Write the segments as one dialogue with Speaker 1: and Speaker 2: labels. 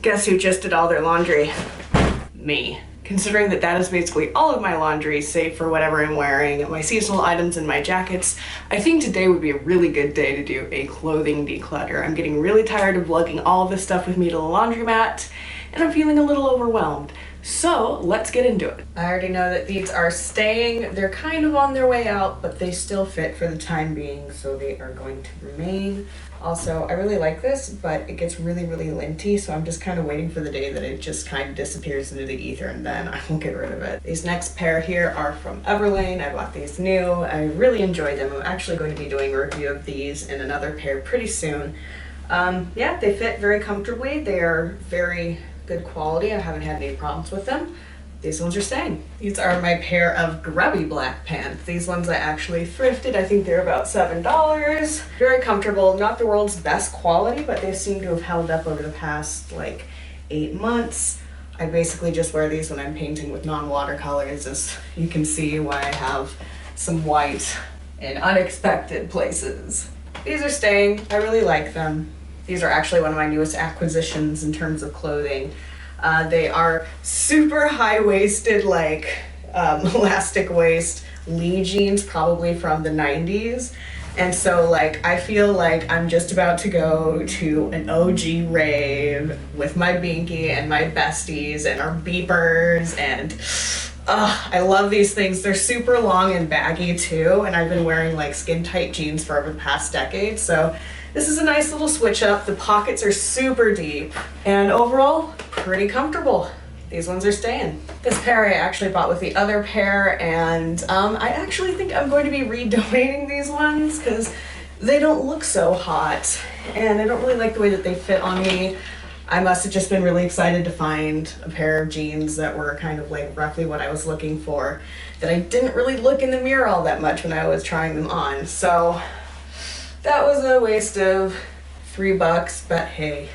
Speaker 1: Guess who just did all their laundry? Me. Considering that that is basically all of my laundry, save for whatever I'm wearing, my seasonal items and my jackets, I think today would be a really good day to do a clothing declutter. I'm getting really tired of lugging all this stuff with me to the laundromat, and I'm feeling a little overwhelmed. So let's get into it. I already know that these are staying. They're kind of on their way out, but they still fit for the time being, so they are going to remain. Also, I really like this, but it gets really, really linty, so I'm just kind of waiting for the day that it just kind of disappears into the ether, and then I will get rid of it. These next pair here are from Everlane. I bought these new. I really enjoyed them. I'm actually going to be doing a review of these and another pair pretty soon. Yeah, they fit very comfortably. They are very good quality. I haven't had any problems with them. These ones are staying. These are my pair of grubby black pants. These ones I actually thrifted. I think they're about $7. Very comfortable. Not the world's best quality, but they seem to have held up over the past like 8 months. I basically just wear these when I'm painting with non-watercolors, as you can see why I have some white in unexpected places. These are staying. I really like them. These are actually one of my newest acquisitions in terms of clothing. They are super high-waisted, like elastic waist Lee jeans, probably from the 90s. And so like I feel like I'm just about to go to an OG rave with my binky and my besties and our beepers, and I love these things. They're super long and baggy too, and I've been wearing like skin tight jeans for over the past decade, so this is a nice little switch up. The pockets are super deep, and overall, pretty comfortable. These ones are staying. This pair I actually bought with the other pair, and I actually think I'm going to be redonating these ones because they don't look so hot, and I don't really like the way that they fit on me. I must have just been really excited to find a pair of jeans that were kind of like roughly what I was looking for, that I didn't really look in the mirror all that much when I was trying them on. So that was a waste of $3, but hey,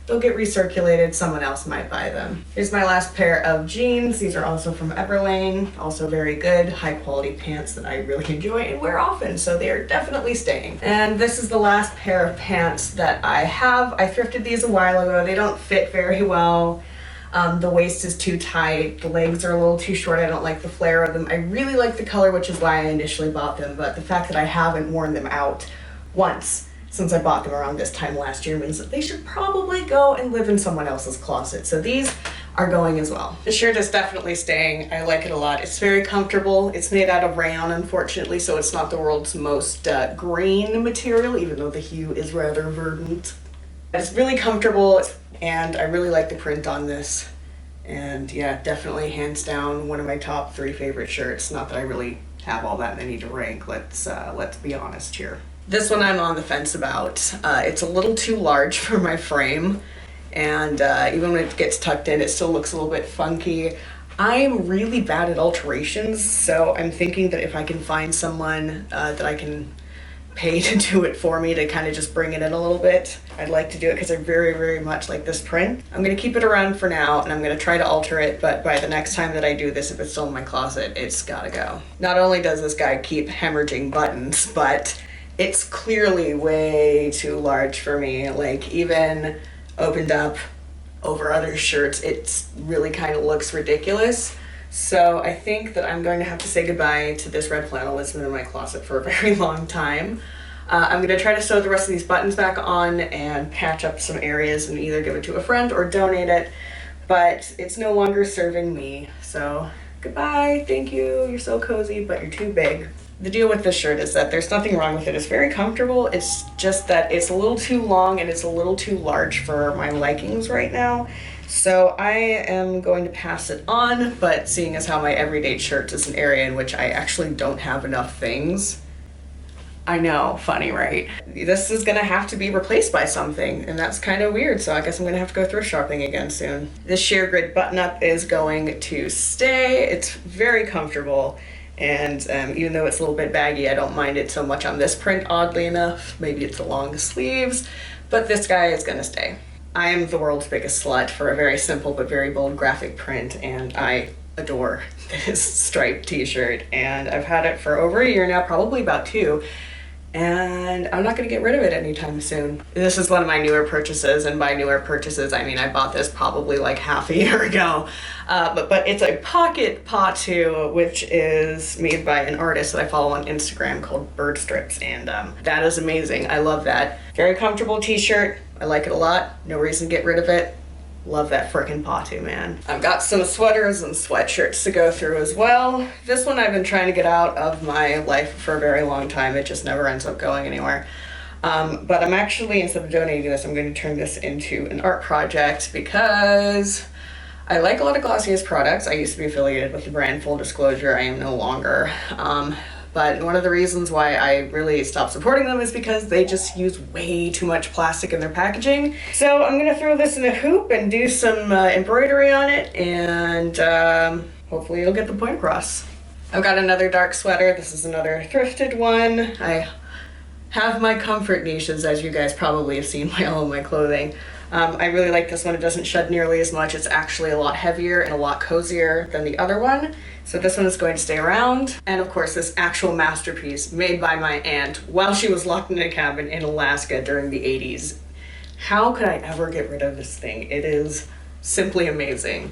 Speaker 1: they'll get recirculated. Someone else might buy them. Here's my last pair of jeans. These are also from Everlane. Also very good, high quality pants that I really enjoy and wear often, so they are definitely staying. And this is the last pair of pants that I have. I thrifted these a while ago. They don't fit very well. The waist is too tight, the legs are a little too short. I don't like the flare of them. I really like the color, which is why I initially bought them, but the fact that I haven't worn them out once since I bought them around this time last year means that they should probably go and live in someone else's closet. So these are going as well. The shirt is definitely staying. I like it a lot. It's very comfortable. It's made out of rayon, unfortunately, so it's not the world's most green material, even though the hue is rather verdant. It's really comfortable, and I really like the print on this. And yeah, definitely hands down one of my top 3 favorite shirts. Not that I really have all that many to rank. Let's be honest here. This one I'm on the fence about. It's a little too large for my frame, and even when it gets tucked in, it still looks a little bit funky. I'm really bad at alterations, so I'm thinking that if I can find someone that I can pay to do it for me to kind of just bring it in a little bit, I'd like to do it because I very, very much like this print. I'm going to keep it around for now, and I'm going to try to alter it, but by the next time that I do this, if it's still in my closet, it's gotta go. Not only does this guy keep hemorrhaging buttons, but it's clearly way too large for me. Like, even opened up over other shirts, it really kind of looks ridiculous. So I think that I'm going to have to say goodbye to this red flannel that's been in my closet for a very long time. I'm going to try to sew the rest of these buttons back on and patch up some areas and either give it to a friend or donate it, but it's no longer serving me. So goodbye, thank you, you're so cozy, but you're too big. The deal with this shirt is that there's nothing wrong with it. It's very comfortable. It's just that it's a little too long and it's a little too large for my likings right now. So I am going to pass it on, but seeing as how my everyday shirt is an area in which I actually don't have enough things. I know, funny, right? This is gonna have to be replaced by something, and that's kind of weird, so I guess I'm gonna have to go thrift shopping again soon. This sheer grid button-up is going to stay. It's very comfortable. And even though it's a little bit baggy, I don't mind it so much on this print, oddly enough. Maybe it's the long sleeves, but this guy is gonna stay. I am the world's biggest slut for a very simple but very bold graphic print, and I adore this striped t-shirt, and I've had it for over a year now, probably about 2. and I'm not gonna get rid of it anytime soon. This is one of my newer purchases, and by newer purchases I mean I bought this probably like half a year ago. But it's a pocket patu, which is made by an artist that I follow on Instagram called Bird Strips, and that is amazing. I love that. Very comfortable t-shirt. I like it a lot. No reason to get rid of it. Love that frickin' patu, man. I've got some sweaters and sweatshirts to go through as well. This one I've been trying to get out of my life for a very long time. It just never ends up going anywhere. But I'm actually, instead of donating this, I'm going to turn this into an art project because I like a lot of Glossier's products. I used to be affiliated with the brand, full disclosure, I am no longer. But one of the reasons why I really stopped supporting them is because they just use way too much plastic in their packaging. So I'm gonna throw this in a hoop and do some embroidery on it, and hopefully it'll get the point across. I've got another dark sweater. This is another thrifted one. I have my comfort niches, as you guys probably have seen by all of my clothing. I really like this one. It doesn't shed nearly as much. It's actually a lot heavier and a lot cozier than the other one. So this one is going to stay around. And of course, this actual masterpiece made by my aunt while she was locked in a cabin in Alaska during the 80s. How could I ever get rid of this thing? It is simply amazing.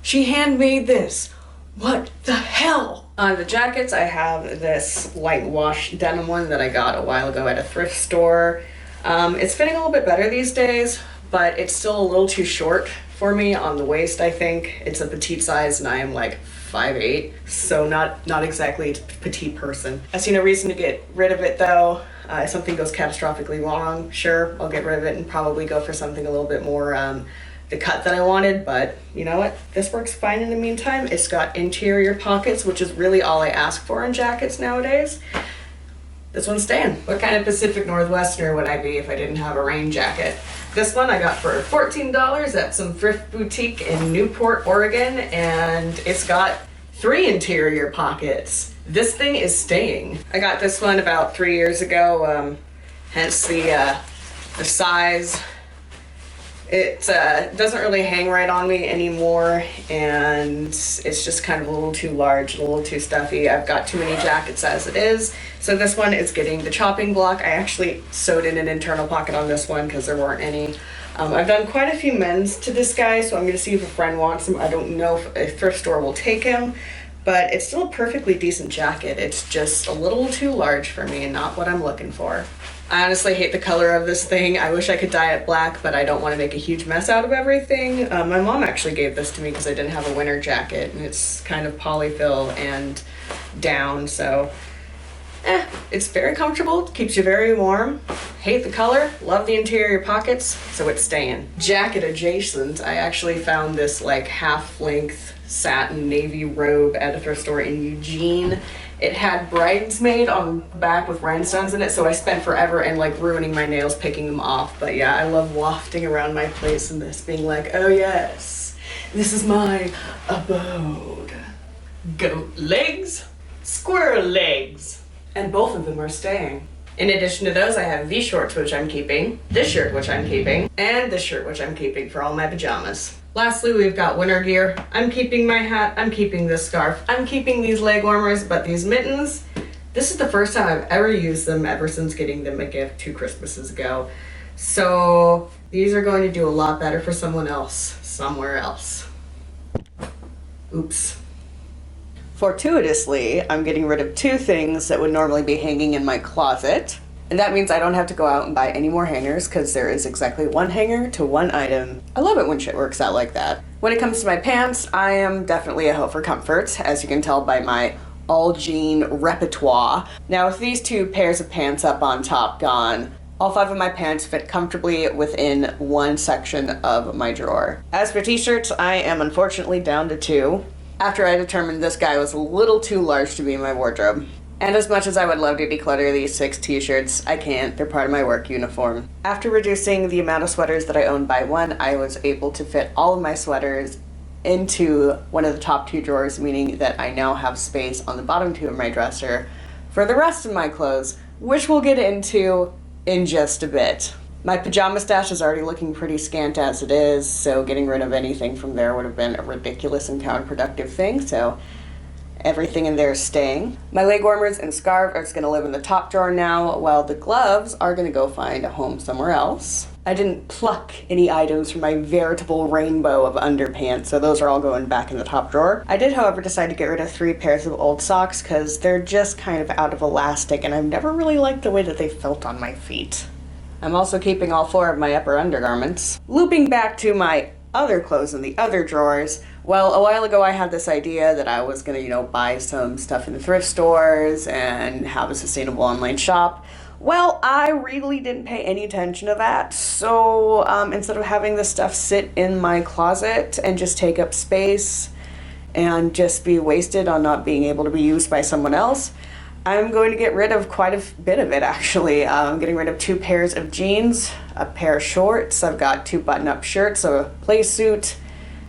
Speaker 1: She handmade this. What the hell? On the jackets, I have this light wash denim one that I got a while ago at a thrift store. It's fitting a little bit better these days, but it's still a little too short for me on the waist, I think. It's a petite size and I am like 5'8", so not exactly a petite person. I see no reason to get rid of it though. If something goes catastrophically wrong, sure, I'll get rid of it and probably go for something a little bit more the cut that I wanted, but you know what? This works fine in the meantime. It's got interior pockets, which is really all I ask for in jackets nowadays. This one's staying. What kind of Pacific Northwesterner would I be if I didn't have a rain jacket? This one I got for $14 at some thrift boutique in Newport, Oregon, and it's got 3 interior pockets. This thing is staying. I got this one about 3 years ago, hence the size. It doesn't really hang right on me anymore, and it's just kind of a little too large, a little too stuffy. I've got too many jackets as it is. So this one is getting the chopping block. I actually sewed in an internal pocket on this one because there weren't any. I've done quite a few men's to this guy, so I'm going to see if a friend wants him. I don't know if a thrift store will take him, but it's still a perfectly decent jacket. It's just a little too large for me and not what I'm looking for. I honestly hate the color of this thing. I wish I could dye it black, but I don't want to make a huge mess out of everything. My mom actually gave this to me because I didn't have a winter jacket, and it's kind of polyfill and down, so it's very comfortable, keeps you very warm. Hate the color, love the interior pockets, so it's staying. Jacket adjacent, I actually found this like half-length satin navy robe at a thrift store in Eugene. It had bridesmaid on the back with rhinestones in it, so I spent forever and like ruining my nails picking them off. But yeah, I love wafting around my place and this being like, oh yes, this is my abode. Goat legs, squirrel legs. And both of them are staying. In addition to those, I have these shorts, which I'm keeping, this shirt, which I'm keeping, and this shirt, which I'm keeping for all my pajamas. Lastly, we've got winter gear. I'm keeping my hat, I'm keeping this scarf, I'm keeping these leg warmers, but these mittens, this is the first time I've ever used them ever since getting them a gift 2 Christmases ago. So these are going to do a lot better for someone else, somewhere else. Oops. Fortuitously, I'm getting rid of 2 things that would normally be hanging in my closet. And that means I don't have to go out and buy any more hangers because there is exactly 1 hanger to 1 item. I love it when shit works out like that. When it comes to my pants, I am definitely a hoe for comfort, as you can tell by my all-jean repertoire. Now with these 2 pairs of pants up on top gone, all 5 of my pants fit comfortably within 1 section of my drawer. As for t-shirts, I am unfortunately down to 2. After I determined this guy was a little too large to be in my wardrobe. And as much as I would love to declutter these 6 t-shirts, I can't. They're part of my work uniform. After reducing the amount of sweaters that I own by 1, I was able to fit all of my sweaters into one of the top 2 drawers, meaning that I now have space on the bottom 2 of my dresser for the rest of my clothes, which we'll get into in just a bit. My pajama stash is already looking pretty scant as it is, so getting rid of anything from there would have been a ridiculous and counterproductive thing, so Everything in there is staying. My leg warmers and scarf are just gonna live in the top drawer now, while the gloves are gonna go find a home somewhere else. I didn't pluck any items from my veritable rainbow of underpants, so those are all going back in the top drawer. I did, however, decide to get rid of 3 pairs of old socks because they're just kind of out of elastic and I've never really liked the way that they felt on my feet. I'm also keeping all 4 of my upper undergarments. Looping back to my other clothes in the other drawers, well, a while ago I had this idea that I was gonna, buy some stuff in the thrift stores and have a sustainable online shop. Well, I really didn't pay any attention to that, so instead of having this stuff sit in my closet and just take up space and just be wasted on not being able to be used by someone else, I'm going to get rid of quite a bit of it, actually. I'm getting rid of 2 pairs of jeans, a pair of shorts, I've got 2 button-up shirts, a play suit,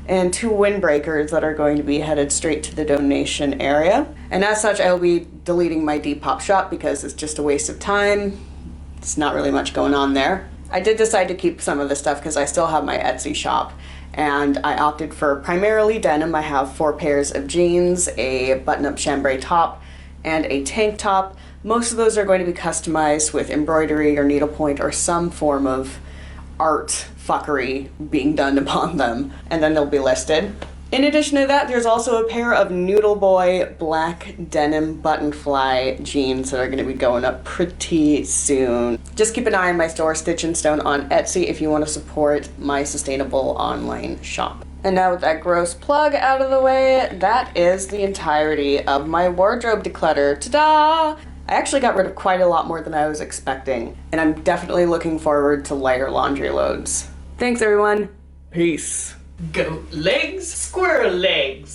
Speaker 1: and 2 windbreakers that are going to be headed straight to the donation area. And as such, I will be deleting my Depop shop because it's just a waste of time. It's not really much going on there. I did decide to keep some of the stuff because I still have my Etsy shop, and I opted for primarily denim. I have 4 pairs of jeans, a button-up chambray top, and a tank top. Most of those are going to be customized with embroidery or needlepoint or some form of art fuckery being done upon them, and then they'll be listed. In addition to that, there's also a pair of Noodle Boy black denim buttonfly jeans that are going to be going up pretty soon. Just keep an eye on my store, Stitch and Stone, on Etsy if you want to support my sustainable online shop. And now with that gross plug out of the way, that is the entirety of my wardrobe declutter. Ta-da! I actually got rid of quite a lot more than I was expecting, and I'm definitely looking forward to lighter laundry loads. Thanks, everyone. Peace.
Speaker 2: Goat legs, squirrel legs.